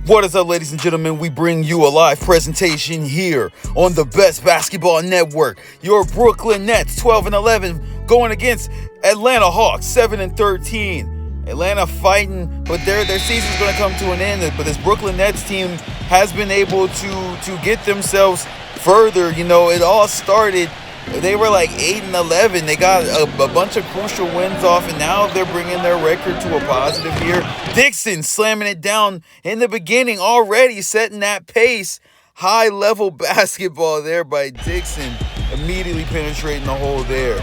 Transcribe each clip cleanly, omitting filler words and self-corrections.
What is up, ladies and gentlemen? We bring you a live presentation here on the best basketball network. Your Brooklyn Nets 12-11 going against Atlanta Hawks 7-13. Atlanta fighting, but their season's going to come to an end. But this Brooklyn Nets team has been able to get themselves further. You know, it all started. They were like 8-11. They got a bunch of crucial wins off, and now they're bringing their record to a positive here. Dixon slamming it down in the beginning already, setting that pace. High-level basketball there by Dixon, immediately penetrating the hole there.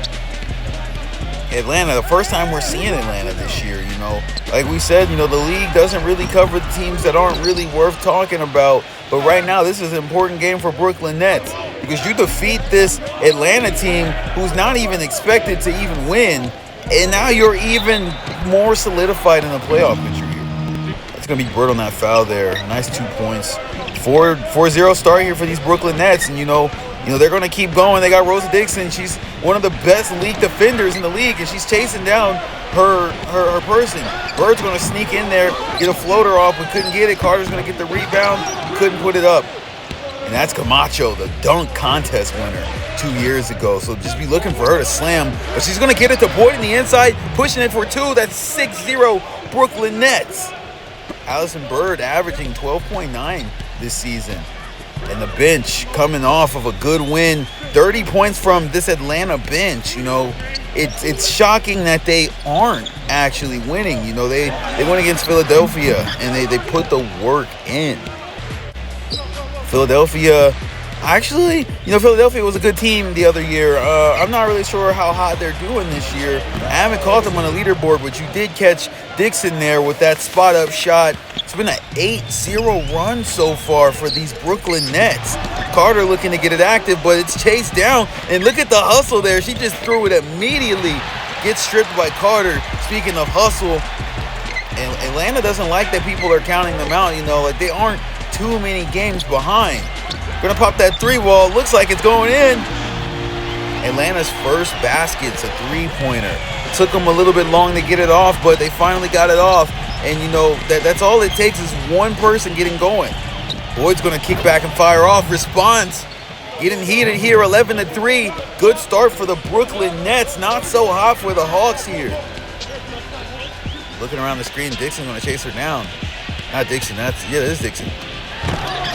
Atlanta, the first time we're seeing Atlanta this year, you know. Like we said, you know, the league doesn't really cover the teams that aren't really worth talking about. But right now, this is an important game for Brooklyn Nets, because you defeat this Atlanta team who's not even expected to even win, and now you're even more solidified in the playoff picture here. It's going to be Bird on that foul there. Nice 2 points. 4-0 start here for these Brooklyn Nets, and you know they're going to keep going. They got Rosa Dixon. She's one of the best league defenders in the league, and she's chasing down her person. Bird's going to sneak in there, get a floater off, but couldn't get it. Carter's going to get the rebound, couldn't put it up. And that's Camacho, the dunk contest winner 2 years ago. So just be looking for her to slam. But she's going to get it to Boyd in the inside, pushing it for two. That's 6-0 Brooklyn Nets. Allison Bird averaging 12.9 this season. And the bench coming off of a good win. 30 points from this Atlanta bench. You know, it's shocking that they aren't actually winning. You know, they went against Philadelphia, and they put the work in. Philadelphia, actually, you know, Philadelphia was a good team the other year. I'm not really sure how hot they're doing this year. I haven't caught them on the leaderboard, but you did catch Dixon there with that spot-up shot. It's been an 8-0 run so far for these Brooklyn Nets. Carter looking to get it active, but it's chased down. And look at the hustle there. She just threw it immediately. Gets stripped by Carter. Speaking of hustle, and Atlanta doesn't like that people are counting them out. You know, like they aren't too many games behind. Gonna pop that three ball. Looks like it's going in. Atlanta's first basket's a three-pointer. Took them a little bit long to get it off, but they finally got it off. And you know, that's all it takes is one person getting going. Boyd's gonna kick back and fire off. Response. Getting heated here, 11-3. Good start for the Brooklyn Nets. Not so hot for the Hawks here. Looking around the screen, Dixon gonna chase her down. Not Dixon, it is Dixon.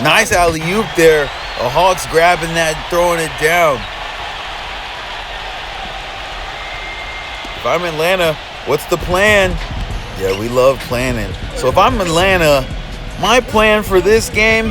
Nice alley-oop there. The Hawks grabbing that, throwing it down. If I'm Atlanta, what's the plan? Yeah, we love planning. So if I'm Atlanta, my plan for this game,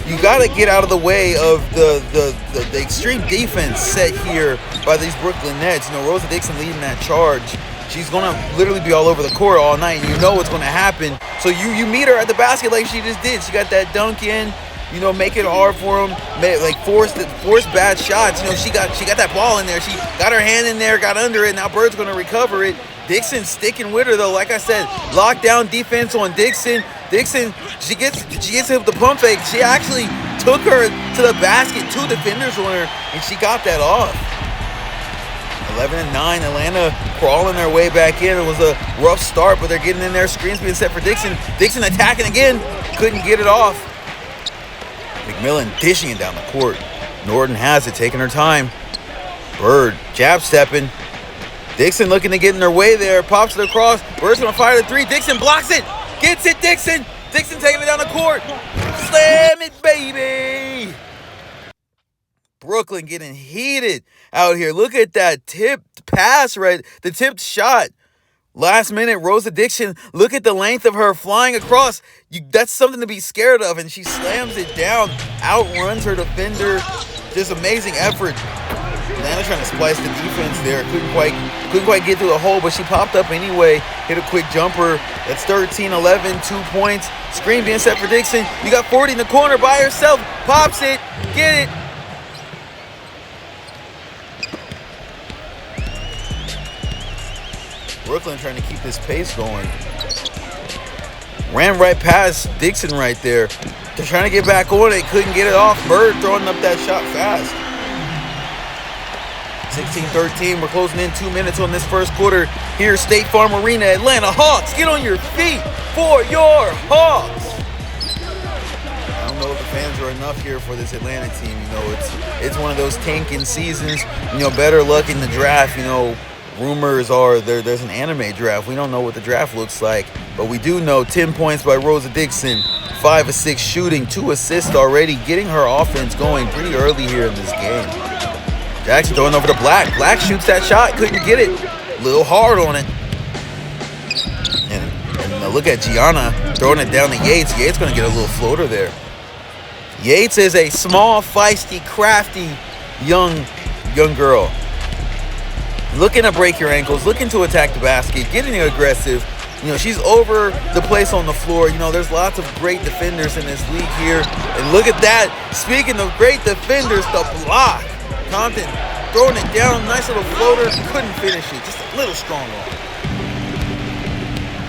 you got to get out of the way of the extreme defense set here by these Brooklyn Nets. You know, Rosa Dixon leading that charge. She's going to literally be all over the court all night, and you know what's going to happen. So you meet her at the basket like she just did. She got that dunk in, you know, make it hard for them, like force bad shots. You know, she got that ball in there. She got her hand in there, got under it. Now Bird's going to recover it. Dixon sticking with her, though. Like I said, lockdown defense on Dixon. Dixon, she gets hit with the pump fake. She actually took her to the basket, two defenders on her, and she got that off. 11-9, Atlanta crawling their way back in. It was a rough start, but they're getting in there. Screens being set for Dixon. Dixon attacking again. Couldn't get it off. McMillan dishing it down the court. Norton has it, taking her time. Bird jab stepping. Dixon looking to get in their way there. Pops it across. Bird's going to fire the three. Dixon blocks it. Gets it, Dixon. Dixon taking it down the court. Slam it, baby. Brooklyn getting heated out here. Look at that tipped pass, right? The tipped shot. Last minute, Rosa Dixon, look at the length of her flying across. That's something to be scared of, and she slams it down, outruns her defender. Just amazing effort. Atlanta trying to splice the defense there. Couldn't quite get through the hole, but she popped up anyway. Hit a quick jumper. That's 13-11, 2 points. Screen being set for Dixon. You got 40 in the corner by herself. Pops it. Get it. Brooklyn trying to keep this pace going. Ran right past Dixon right there. They're trying to get back on it. Couldn't get it off. Bird throwing up that shot fast. 16-13. We're closing in 2 minutes on this first quarter. Here, State Farm Arena, Atlanta Hawks. Get on your feet for your Hawks. enough here for this Atlanta team. You know, it's one of those tanking seasons. You know, better luck in the draft. You know, rumors are there's an anime draft. We don't know what the draft looks like, but we do know 10 points by Rosa Dixon, 5 of 6 shooting, 2 assists already, getting her offense going pretty early here in this game. Jackson throwing over to Black. Black shoots that shot, couldn't get it. A little hard on it. And look at Gianna throwing it down to Yates. Yates going to get a little floater there. Yates is a small, feisty, crafty young girl. Looking to break your ankles, looking to attack the basket, getting aggressive. You know, she's over the place on the floor. You know, there's lots of great defenders in this league here. And look at that. Speaking of great defenders, the block. Compton throwing it down. Nice little floater. Couldn't finish it. Just a little strong on.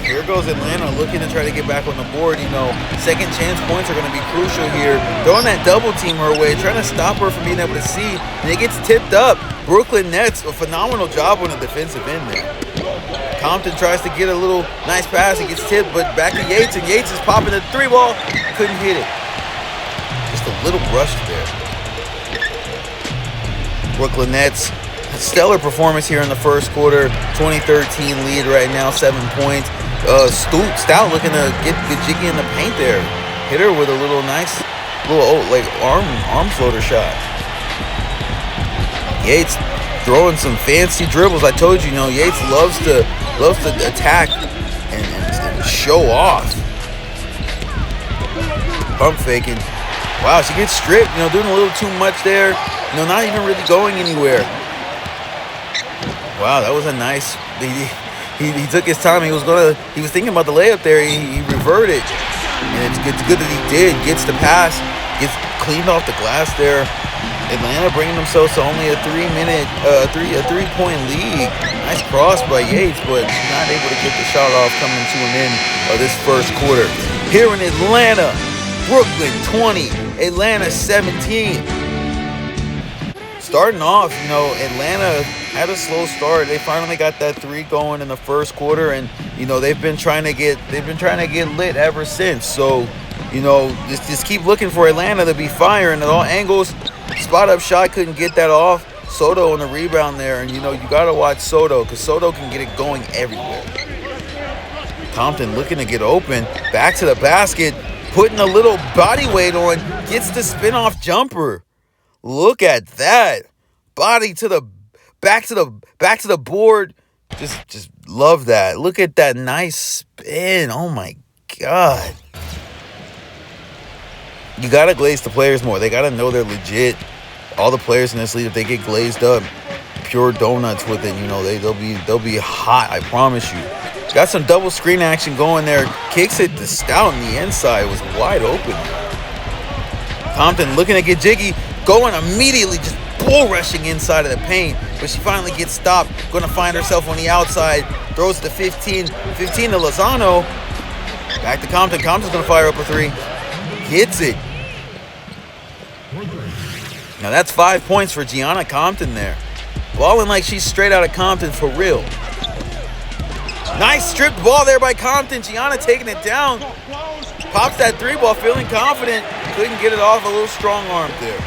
Here goes Atlanta looking to try to get back on the board. You know, second chance points are going to be crucial here. Throwing that double team her way, trying to stop her from being able to see. And it gets tipped up. Brooklyn Nets, a phenomenal job on the defensive end there. Compton tries to get a little nice pass. It gets tipped, but back to Yates, and Yates is popping the 3-ball. Couldn't hit it. Just a little rushed there. Brooklyn Nets, stellar performance here in the first quarter. 2013 lead right now, 7 points. Stout looking to get jiggy in the paint there. Hit her with a little nice, arm floater shot. Yates throwing some fancy dribbles. I told you, Yates loves to attack and show off. Pump faking. Wow, she gets stripped. Doing a little too much there. Not even really going anywhere. Wow, that was a nice. He took his time. He was thinking about the layup there. He reverted, and it's good that he did. Gets the pass, gets cleaned off the glass there. Atlanta bringing themselves to only a 3-point lead. Nice cross by Yates, but not able to get the shot off coming to an end of this first quarter. Here in Atlanta, Brooklyn 20, Atlanta 17. Starting off, Atlanta had a slow start. They finally got that 3 going in the first quarter, and they've been trying to get lit ever since. So, just keep looking for Atlanta to be firing at all angles. Spot up shot, couldn't get that off. Soto on the rebound there, and you got to watch Soto because Soto can get it going everywhere. Compton looking to get open, back to the basket, putting a little body weight on, gets the spin-off jumper. Look at that. Body to the back to the board. Just love that. Look at that nice spin. Oh my God. You got to glaze the players more. They got to know they're legit. All the players in this league, if they get glazed up, pure donuts with it, they'll be hot, I promise you. Got some double screen action going there. Kicks it to Stout on the inside. It was wide open. Compton looking to get jiggy. Going immediately, just bull rushing inside of the paint. But she finally gets stopped. Going to find herself on the outside. Throws it to 15. 15 to Lozano. Back to Compton. Compton's going to fire up a 3. Hits it. Now that's 5 points for Gianna Compton there. Balling like she's straight out of Compton for real. Nice stripped ball there by Compton. Gianna taking it down. Pops that 3-ball, feeling confident. Couldn't get it off, a little strong arm there.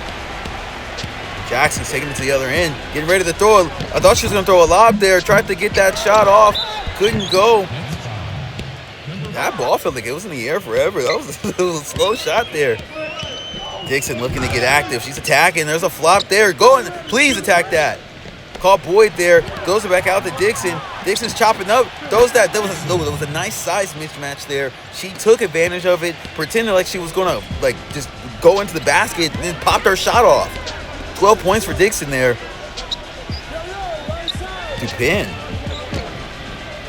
Jackson's taking it to the other end. Getting ready to throw it. I thought she was going to throw a lob there. Tried to get that shot off. Couldn't go. That ball felt like it was in the air forever. That was a slow shot there. Dixon looking to get active. She's attacking. There's a flop there. Go and please attack that. Call Boyd there. Goes it back out to Dixon. Dixon's chopping up. Throws that. There was a nice size mismatch there. She took advantage of it. Pretended like she was going to just go into the basket and then popped her shot off. 12 points for Dixon there. Dupin.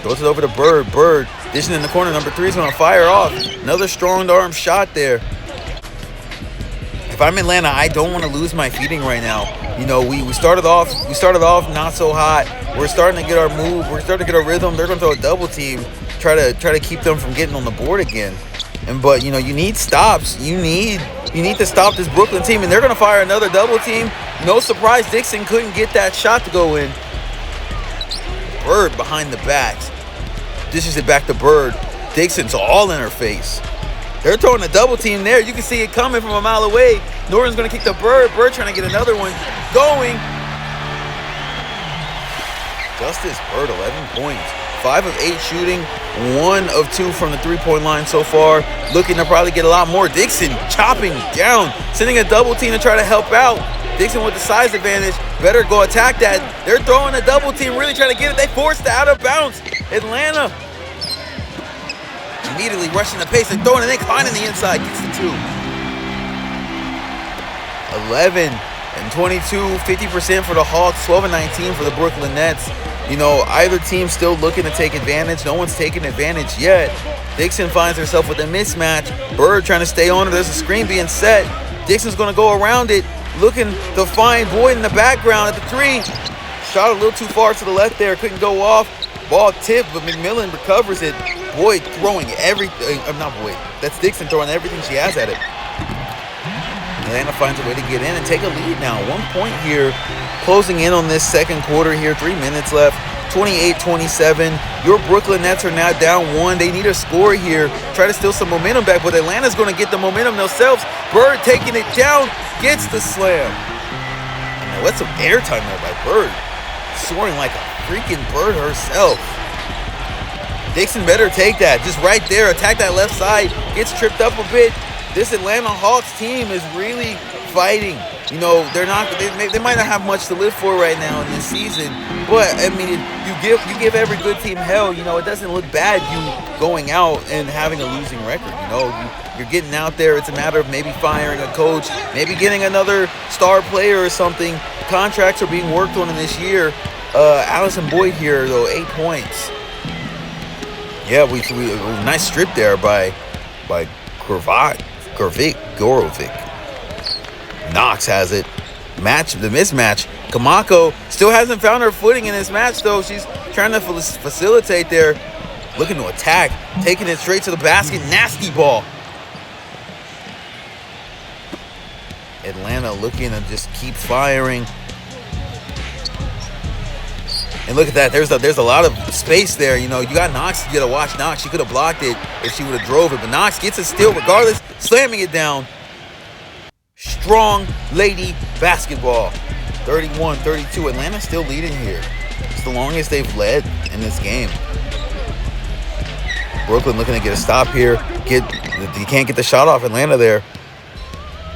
Throws it over to Bird. Bird dishing in the corner. Number 3 is going to fire off. Another strong arm shot there. If I'm Atlanta, I don't want to lose my feeding right now. We started off not so hot. We're starting to get our move. We're starting to get our rhythm. They're going to throw a double team, try to keep them from getting on the board again. But you need stops. You need to stop this Brooklyn team, and they're going to fire another double team. No surprise, Dixon couldn't get that shot to go in. Bird behind the backs. Dishes it back to Bird. Dixon's all in her face. They're throwing a double team there. You can see it coming from a mile away. Norton's going to kick the Bird. Bird trying to get another one going. Justice Bird, 11 points. 5 of 8 shooting. 1 of 2 from the three-point line so far. Looking to probably get a lot more. Dixon chopping down. Sending a double team to try to help out. Dixon with the size advantage. Better go attack that. They're throwing a double team. Really trying to get it. They forced it out of bounds. Atlanta immediately rushing the pace and throwing it in. Finding the inside. Gets the 2. 11 and 22, 50% for the Hawks, 12 and 19 for the Brooklyn Nets. You know, either team still looking to take advantage. No one's taking advantage yet. Dixon finds herself with a mismatch. Bird trying to stay on her. There's a screen being set. Dixon's going to go around it, looking to find Boyd in the background at the 3. Shot a little too far to the left there. Couldn't go off. Ball tipped, but McMillan recovers it. Boyd throwing everything. Not Boyd. That's Dixon throwing everything she has at it. Atlanta finds a way to get in and take a lead now. 1 point here. Closing in on this second quarter here. 3 minutes left. 28-27. Your Brooklyn Nets are now down 1. They need a score here. Try to steal some momentum back, but Atlanta's going to get the momentum themselves. Bird taking it down. Gets the slam. Now that's some airtime there by Bird. Soaring like a freaking bird herself. Dixon better take that. Just right there. Attack that left side. Gets tripped up a bit. This Atlanta Hawks team is really fighting. You know, they might not have much to live for right now in this season, but I mean, you give every good team hell. You know, it doesn't look bad you going out and having a losing record. You know, you're getting out there. It's a matter of maybe firing a coach, maybe getting another star player or something. Contracts are being worked on in this year. Allison Boyd here though, 8 points. Yeah, we nice strip there by Gorovic. Knox has it. The mismatch. Kamako still hasn't found her footing in this match, though. She's trying to facilitate there. Looking to attack. Taking it straight to the basket. Nasty ball. Atlanta looking to just keep firing. And look at that. There's a lot of space there. You know, you got Knox. You got to watch Knox. She could have blocked it if she would have drove it. But Knox gets a steal regardless. Slamming it down. Strong lady basketball. 31-32. Atlanta still leading here. It's the longest they've led in this game. Brooklyn looking to get a stop here. You can't get the shot off Atlanta there.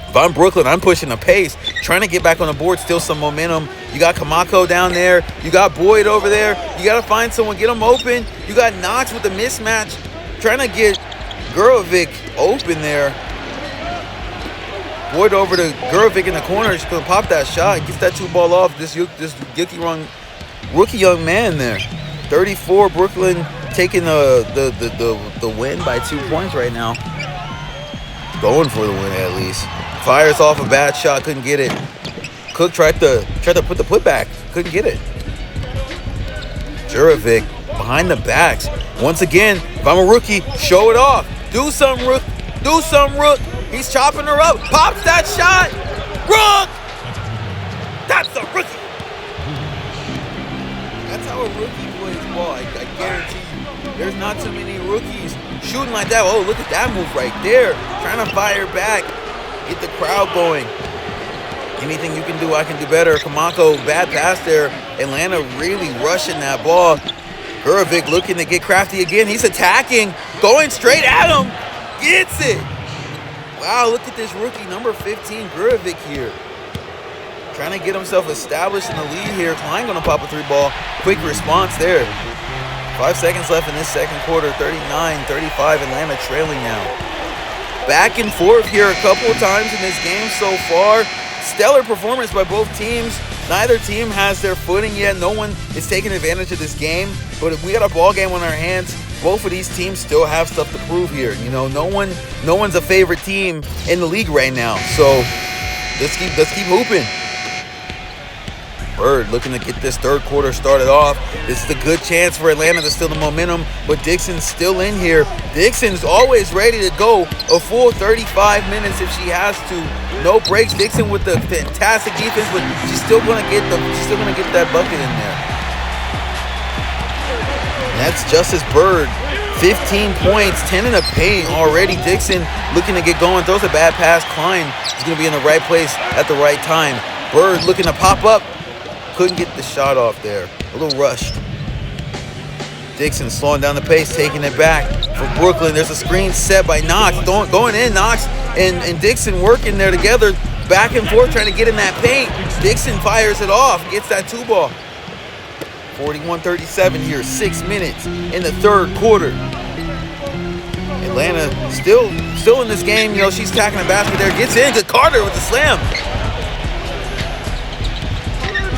If I'm Brooklyn, I'm pushing the pace. Trying to get back on the board. Still some momentum. You got Kamako down there. You got Boyd over there. You got to find someone. Get them open. You got Knox with the mismatch. Trying to get Gorovic open there. Boyd over to Gorovic in the corner. She's going to pop that shot. Gets that 2-ball off. This rookie young man there. 34, Brooklyn taking the win by 2 points right now. Going for the win at least. Fires off a bad shot. Couldn't get it. Cook tried to put the putback. Couldn't get it. Gorovic behind the backs. Once again, if I'm a rookie, show it off. Do something, Rook. Do something, Rook. He's chopping her up. Pops that shot. Rook! That's a rookie. That's how a rookie plays ball. I guarantee you. There's not too many rookies shooting like that. Oh, look at that move right there. Trying to fire back. Get the crowd going. Anything you can do, I can do better. Kamako, bad pass there. Atlanta really rushing that ball. Gorovic looking to get crafty again. He's attacking. Going straight at him. Gets it. Wow, look at this rookie, number 15, Gorovic here. Trying to get himself established in the lead here. Klein going to pop a 3-ball. Quick response there. 5 seconds left in this second quarter. 39-35, Atlanta trailing now. Back and forth here a couple of times in this game so far. Stellar performance by both teams. Neither team has their footing yet. No one is taking advantage of this game. But if we got a ball game on our hands, both of these teams still have stuff to prove here. You know, no one's a favorite team in the league right now. So let's keep hooping. Bird looking to get this third quarter started off. This is a good chance for Atlanta to steal the momentum, but Dixon's still in here. Dixon's always ready to go a full 35 minutes if she has to. No breaks. Dixon with the fantastic defense, but she's still gonna get that bucket in there. And that's Justice Bird 15 points, 10 in the paint already. Dixon looking to get going, throws a bad pass. Klein is going to be in the right place at the right time. Bird looking to pop up. Couldn't get the shot off there. A little rushed. Dixon slowing down the pace, taking it back for Brooklyn. There's a screen set by Knox. Going in, Knox and Dixon working there together. Back and forth trying to get in that paint. Dixon fires it off, gets that 2-ball. 41-37 here, 6 minutes in the third quarter. Atlanta still in this game. You know, she's attacking the basket there. Gets in to Carter with the slam.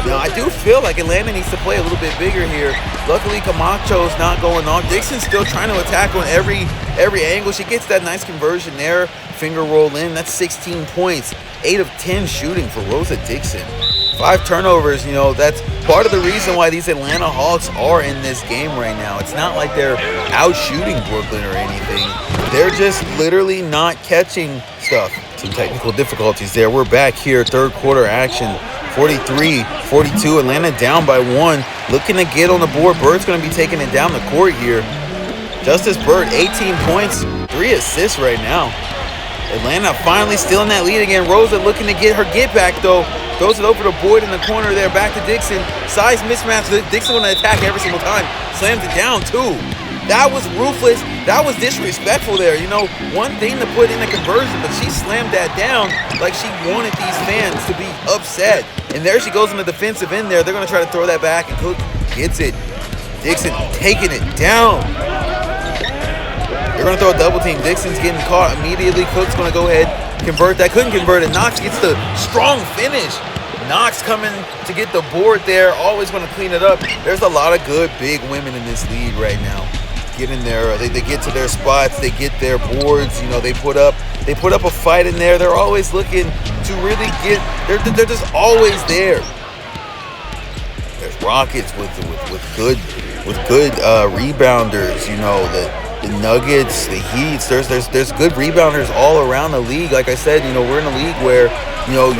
Now, I do feel like Atlanta needs to play a little bit bigger here. Luckily, Camacho's not going off. Dixon's still trying to attack on every angle. She gets that nice conversion there. Finger roll in. That's 16 points. 8 of 10 shooting for Rosa Dixon. 5 turnovers. You know, that's part of the reason why these Atlanta Hawks are in this game right now. It's not like they're out shooting Brooklyn or anything. They're just literally not catching stuff. Some technical difficulties there. We're back here, third quarter action. 43-42, Atlanta down by 1. Looking to get on the board. Bird's going to be taking it down the court here. Justice Bird, 18 points, 3 assists right now. Atlanta finally still in that lead again. Rosa looking to get her get back though. Throws it over to Boyd in the corner there. Back to Dixon. Size mismatch. Dixon going to attack every single time. Slams it down too. That was ruthless. That was disrespectful there. You know, one thing to put in a conversion, but she slammed that down like she wanted these fans to be upset. And there she goes in the defensive end there. They're going to try to throw that back, and Cook gets it. Dixon taking it down. They're going to throw a double team. Dixon's getting caught immediately. Cook's going to go ahead, convert that. Couldn't convert it. Knox gets the strong finish. Knox coming to get the board there. Always going to clean it up. There's a lot of good big women in this league right now. Get in there, they get to their spots, they get their boards, you know, they put up a fight in there. They're always looking to really get, they're just always there. There's Rockets with good rebounders, you know, the Nuggets, the Heats. There's good rebounders all around the league. Like I said, you know, we're in a league where, you know,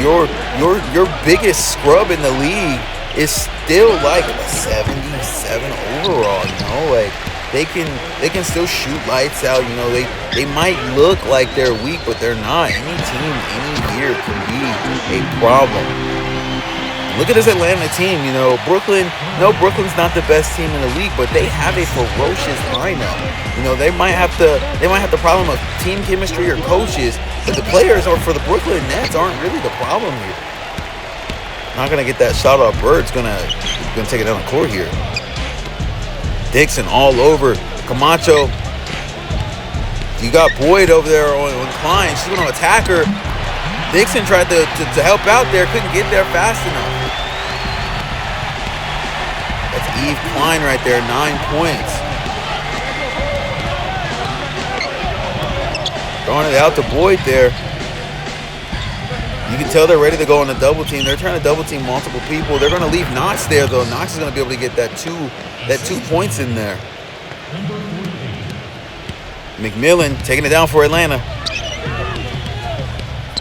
your biggest scrub in the league is still like a 77 overall, you know, like they can still shoot lights out, you know, they might look like they're weak, but they're not. Any team, any year can be a problem. Look at this Atlanta team, you know, Brooklyn's not the best team in the league, but they have a ferocious lineup. You know, they might have the problem of team chemistry or coaches, but the players or for the Brooklyn Nets aren't really the problem here. Not gonna get that shot off. Bird's gonna take it down the court here. Dixon all over Camacho. You got Boyd over there on Klein. She's gonna attack her. Dixon tried to help out there, couldn't get there fast enough. That's Eve Klein right there, 9 points. Throwing it out to Boyd there. You can tell they're ready to go on the double team. They're trying to double team multiple people. They're going to leave Knox there, though. Knox is going to be able to get that 2 points in there. McMillan taking it down for Atlanta.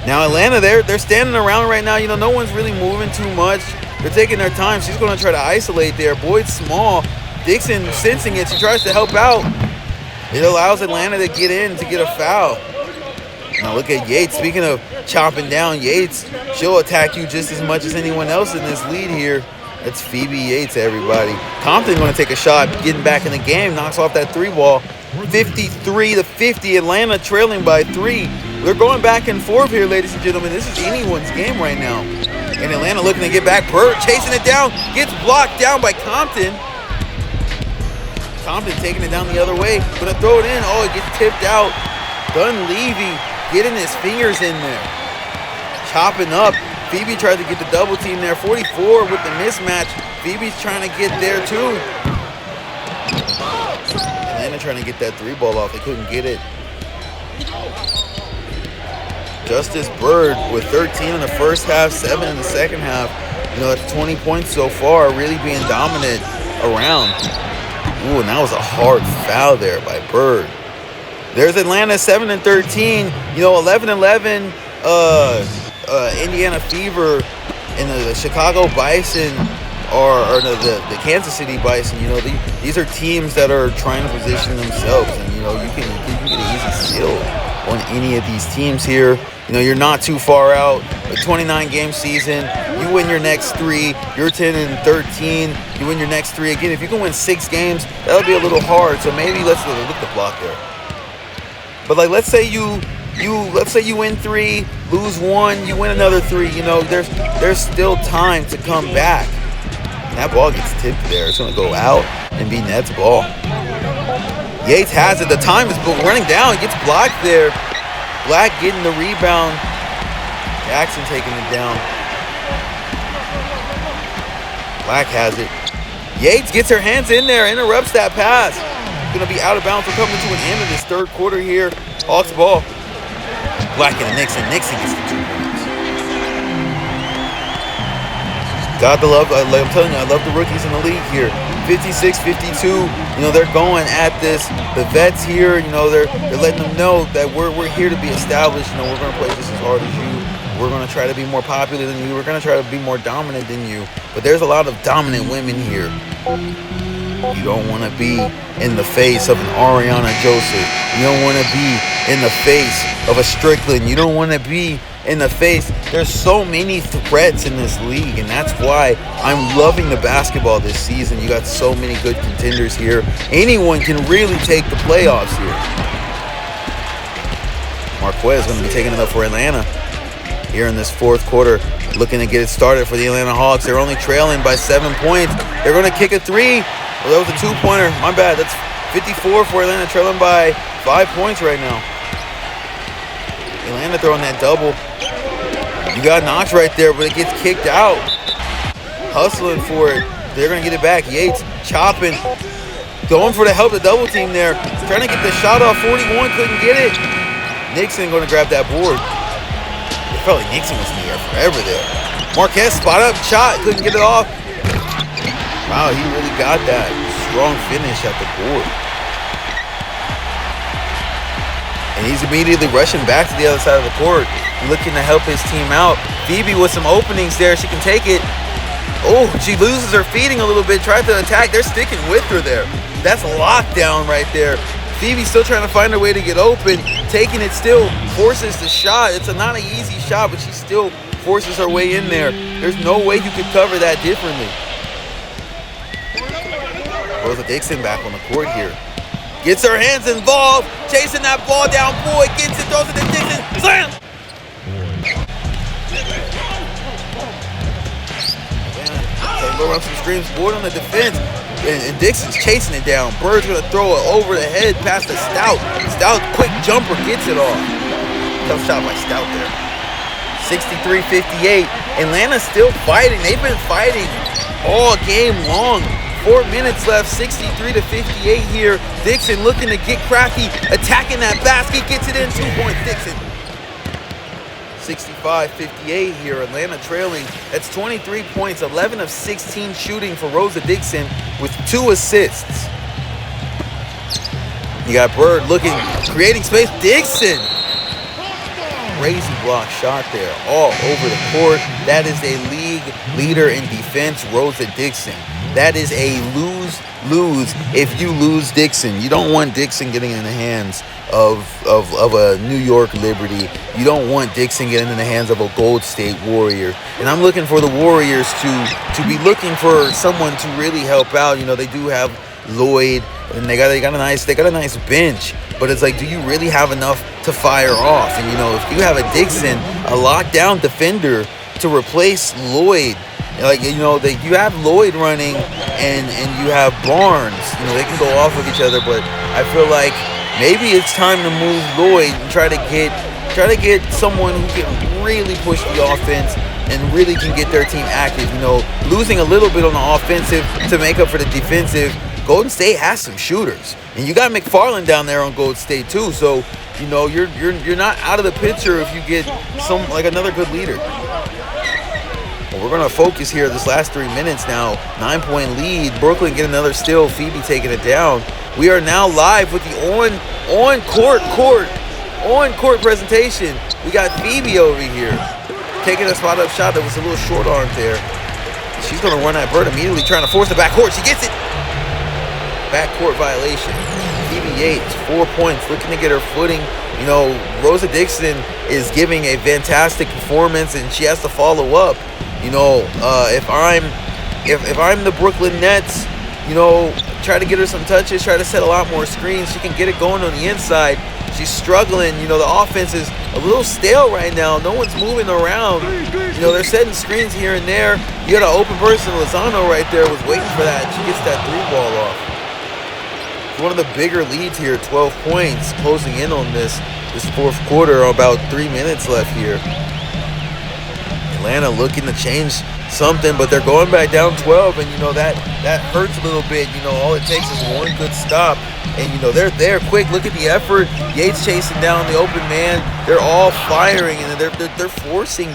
Now Atlanta, they're standing around right now. You know, no one's really moving too much. They're taking their time. She's going to try to isolate there. Boyd's small. Dixon sensing it. She tries to help out. It allows Atlanta to get in to get a foul. Now look at Yates. Speaking of chopping down, Yates, she'll attack you just as much as anyone else in this lead here. That's Phoebe Yates, everybody. Compton going to take a shot, getting back in the game. Knocks off that 3-ball. 53-50. Atlanta trailing by 3. They're going back and forth here, ladies and gentlemen. This is anyone's game right now. And Atlanta looking to get back. Bird chasing it down. Gets blocked down by Compton. Compton taking it down the other way. Going to throw it in. Oh, it gets tipped out. Dunleavy getting his fingers in there. Chopping up. Phoebe tried to get the double team there. 44 with the mismatch. Phoebe's trying to get there too. Atlanta trying to get that 3-ball off. They couldn't get it. Justice Bird with 13 in the first half, 7 in the second half. You know, that's 20 points so far, really being dominant around. Ooh, and that was a hard foul there by Bird. There's Atlanta 7-13. You know, 11-11. Indiana Fever and the Chicago Bison. the Kansas City Bison. You know, these are teams that are trying to position themselves, and you know you can get an easy steal on any of these teams here. You know, you're not too far out. A 29-game season, you win your next 3, you're 10-13. You win your next 3 again. If you can win 6 games, that'll be a little hard. So maybe let's look at the block there. But like, let's say you win 3, lose 1, you win another 3. You know, there's still time to come back. And that ball gets tipped there. It's gonna go out and be Nets ball. Yates has it. The time is running down. It gets blocked there. Black getting the rebound. Jackson taking it down. Black has it. Yates gets her hands in there, interrupts that pass. Gonna be out of bounds. We're coming to an end of this third quarter here. Hawks ball. Black and Nixon. Nixon gets the 2 points. God, I'm telling you, I love the rookies in the league here. 56-52. You know, they're going at this. The vets here, you know, they're letting them know that we're here to be established. You know, we're gonna play just as hard as you. We're gonna try to be more popular than you. We're gonna try to be more dominant than you. But there's a lot of dominant women here. You don't want to be in the face of an Ariana Joseph. You don't want to be in the face of a Strickland. You don't want to be in the face. There's so many threats in this league, and that's why I'm loving the basketball this season. You got so many good contenders here. Anyone can really take the playoffs here. Marquez going to be taking it up for Atlanta here in this fourth quarter, looking to get it started for the Atlanta Hawks. They're only trailing by 7 points. They're going to kick a 3. Well, that was a 2-pointer. My bad. That's 54 for Atlanta, trailing by 5 points right now. Atlanta throwing that double. You got Knox right there, but it gets kicked out. Hustling for it. They're going to get it back. Yates chopping. Going for the help, the double team there. Trying to get the shot off. 41, couldn't get it. Nixon going to grab that board. It felt like Nixon was in the air forever there. Marquez spot up, shot, couldn't get it off. Wow, he really got that strong finish at the board. And he's immediately rushing back to the other side of the court, looking to help his team out. Phoebe with some openings there. She can take it. Oh, she loses her feeding a little bit, tried to attack. They're sticking with her there. That's lockdown right there. Phoebe's still trying to find her way to get open. Taking it still, forces the shot. It's not an easy shot, but she still forces her way in there. There's no way you could cover that differently. Rosa Dixon back on the court here. Gets her hands involved, chasing that ball down. Boyd gets it, throws it to Dixon. Slam! Go run some screams. Boyd on the defense. And Dixon's chasing it down. Bird's going to throw it over the head past the Stout. Stout, quick jumper, gets it off. Tough shot by Stout there. 63-58. Atlanta's still fighting. They've been fighting all game long. 4 minutes left, 63-58 here. Dixon looking to get crafty, attacking that basket, gets it in, 2 points, Dixon. 65-58 here, Atlanta trailing. That's 23 points, 11 of 16 shooting for Rosa Dixon with 2 assists. You got Bird looking, creating space, Dixon. Crazy block shot there, all over the court. That is a league leader in defense, Rosa Dixon. That is a lose-lose if you lose Dixon. You don't want Dixon getting in the hands of a New York Liberty. You don't want Dixon getting in the hands of a Gold State Warrior. And I'm looking for the Warriors to be looking for someone to really help out. You know, they do have Lloyd, and they got a nice bench. But it's like, do you really have enough to fire off? And you know, if you have a Dixon, a lockdown defender to replace Lloyd. Like, you know, you have Lloyd running and you have Barnes. You know, they can go off of each other, but I feel like maybe it's time to move Lloyd and try to get someone who can really push the offense and really can get their team active. You know, losing a little bit on the offensive to make up for the defensive. Golden State has some shooters, and you got McFarland down there on Golden State too. So, you know, you're not out of the picture if you get another good leader. We're going to focus here this last 3 minutes now. 9-point lead. Brooklyn get another steal. Phoebe taking it down. We are now live with the on-court presentation. We got Phoebe over here taking a spot-up shot that was a little short arm there. She's going to run at Bird immediately, trying to force the backcourt. She gets it. Backcourt violation. Phoebe Yates, 4 points, looking to get her footing. You know, Rosa Dixon is giving a fantastic performance, and she has to follow up. You know, if I'm the Brooklyn Nets, you know, try to get her some touches, try to set a lot more screens. She can get it going on the inside. She's struggling. You know, the offense is a little stale right now. No one's moving around. You know, they're setting screens here and there. You got an open person. Lozano right there was waiting for that. She gets that 3-ball off. One of the bigger leads here, 12 points, closing in on this fourth quarter. About 3 minutes left here. Atlanta looking to change something, but they're going back down 12, and you know that hurts a little bit. You know, all it takes is one good stop, and you know they're there quick. Look at the effort. Yates chasing down the open man. They're all firing, and they're forcing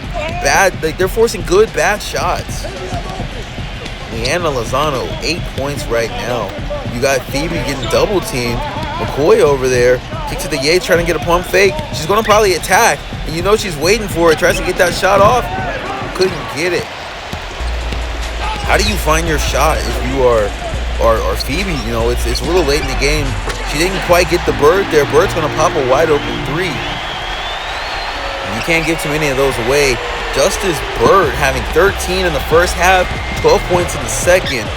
they're forcing good bad shots. Leanna Lozano, 8 points right now. You got Phoebe getting double teamed. McCoy over there. Kick to the Yates, trying to get a pump fake. She's going to probably attack. And you know she's waiting for it. Tries to get that shot off. Couldn't get it. How do you find your shot if you are Phoebe? You know, it's a little late in the game. She didn't quite get the Bird there. Bird's going to pop a wide open 3. And you can't give too many of those away. Justice Bird having 13 in the first half, 12 points in the second.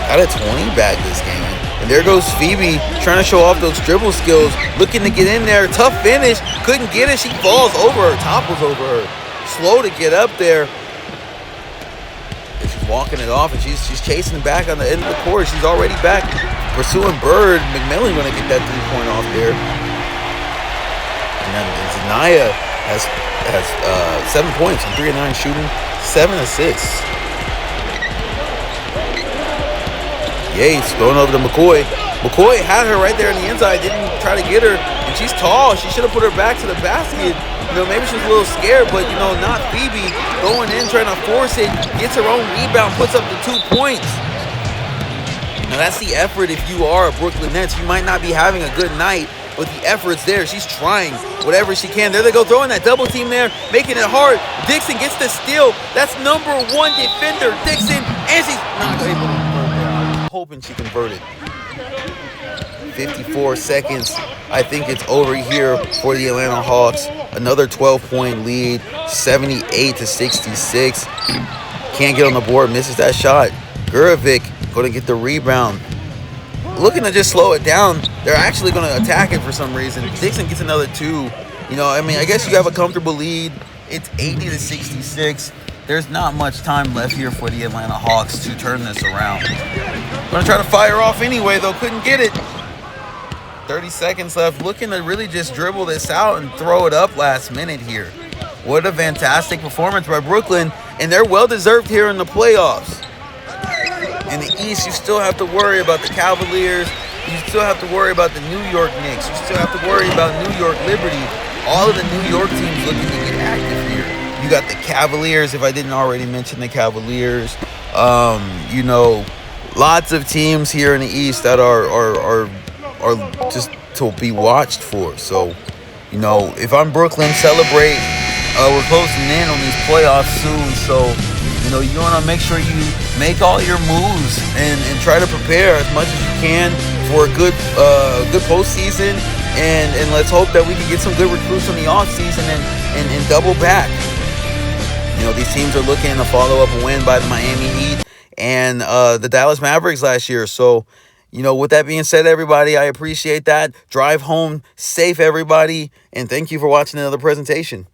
Got a 20 bag this game. And there goes Phoebe trying to show off those dribble skills, looking to get in there. Tough finish. Couldn't get it. She falls over her, topples over her. Slow to get up there. And she's walking it off, and she's chasing back on the end of the court. She's already back pursuing Bird. McMillan going to get that 3-point off there. And then Zanaya has 7 points and 3 of 9 shooting, 7 assists. Yates going over to McCoy. McCoy had her right there on the inside, didn't try to get her, and she's tall. She should have put her back to the basket. You know, maybe she was a little scared, but, you know, not Phoebe. Going in, trying to force it, gets her own rebound, puts up the 2 points. Now, that's the effort if you are a Brooklyn Nets. You might not be having a good night, but the effort's there. She's trying whatever she can. There they go, throwing that double team there, making it hard. Dixon gets the steal. That's number 1 defender, Dixon, and she's not able to convert it. I'm hoping she converted. 54 seconds. I think it's over here for the Atlanta Hawks. Another 12-point lead, 78-66. Can't get on the board, misses that shot. Gurovic going to get the rebound. Looking to just slow it down. They're actually going to attack it for some reason. Dixon gets another 2. You know, I mean, I guess you have a comfortable lead. It's 80-66. There's not much time left here for the Atlanta Hawks to turn this around. Going to try to fire off anyway, though. Couldn't get it. 30 seconds left. Looking to really just dribble this out and throw it up last minute here. What a fantastic performance by Brooklyn. And they're well-deserved here in the playoffs. In the East, you still have to worry about the Cavaliers. You still have to worry about the New York Knicks. You still have to worry about New York Liberty. All of the New York teams looking to get active here. You got the Cavaliers, if I didn't already mention the Cavaliers. You know, lots of teams here in the East that are just to be watched for. So, you know, if I'm Brooklyn, celebrate. We're closing in on these playoffs soon, so you know, you want to make sure you make all your moves and try to prepare as much as you can for a good postseason. And let's hope that we can get some good recruits on the offseason and double back. You know, these teams are looking to follow up a win by the Miami Heat and the Dallas Mavericks last year. So, you know, with that being said, everybody, I appreciate that. Drive home safe, everybody. And thank you for watching another presentation.